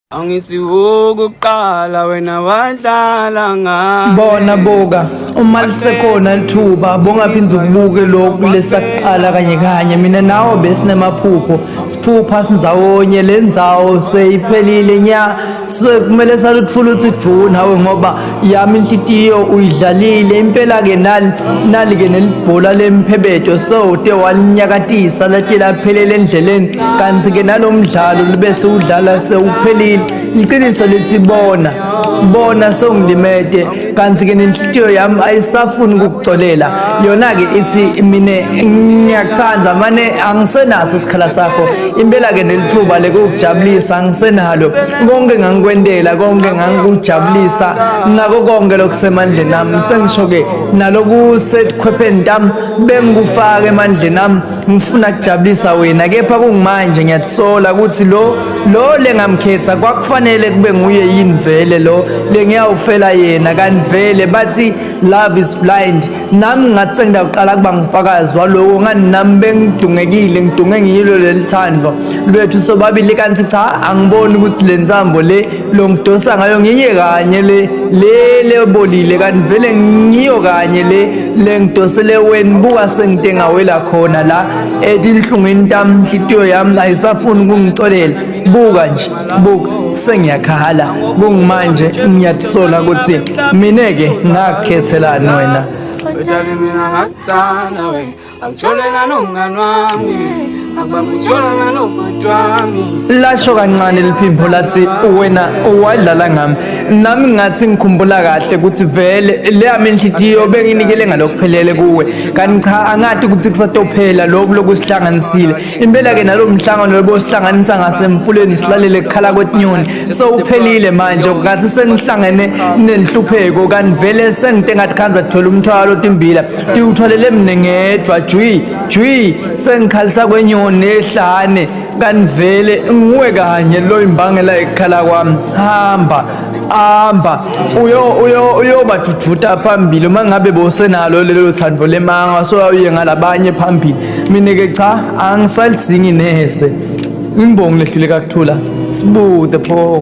Angithi wokuqala wena wadlala ngami bona boka uma lisekhona lithuba bongaphindza ukubuke lokhu lesaqala kanye mina nawo besinemaphupho siphupha sindzawonye lendzawo seyiphelile nya sekumele salutfula usidvuna hawe ngoba yami inhlitiyo uyidlalile impela ke nali ke nelibhola lemphebeto so te walinyakatisa lati laphelele endleleni kanti ke nalomdlalo libese udlala sewuphelile iqiniso lithi bona songilimete kanti ke nenhlitiyo yami ayisafuni ukukuxolela yona ke ithi mine ngiyakuthanda mane angisenaso isikhala sakho impela ke nelithuba lekujabulisa angisenalo konke ngangikwendela konke ngangikujabulisa nako konke lokusemandleni nami sengisho ke nalokusekhwepheni tami bengikufaka emandleni nami ngifuna ukujabulisa wena kepha kungimanje ngiyatsola ukuthi lo lengamkhetha kwakufanele kube nguye yini vele lo lengiyawufela yena kanti vele bathi love is blind nami ngathi sengidaqala kuba ngifakazi waloko ngani nami bengidungekile ngidunge ngiyilo lelithando lwethu sobabili kanti cha angiboni ukuthi lenzambo lo ngidosa ngayo ngiye kanye le bolile kanti vele ngiyo kanye le ngidosele wena buka sengitenga wela khona la edinhlungweni tami inhlitiyo yami ayisafuni ukungicolela buka nje sengiyakhala kungimanje ngiyatsola ukuthi mina ke ngakhethelani wena Udale mina ngakuthanda we angitholela nomngani wami abangithola nobhuti wami lasho kancane liphimbo lathi wena wadlala ngami nami ngathi ngikhumbula kahle ukuthi vele leyami inhlitiyo benginikele ngalokuphelele kuwe kanti cha angathi ukuthi kusatophela lokho lokusihlanganisile impela ke nalomhlangano lobosihlanganisa ngasemfuleni silalele ekhala kwetinyoni so uphelile manje ngathi sengihlangene nenhlupheko kanti vele sengite ngathi khanza thola umthwalo timbila tiwutholele mina ngedwa jwi sengikhalisa kwenyoni nehlane kanti vele nguwe kanye lo imbangela ekhala kwami hamba uyobathuthuta phambili uma ngabe bosenalo lelo thando lemanga so uye ngalabanye phambili mina ke cha angisalidzingi neze imbongi lehlule kakuthula sibude pho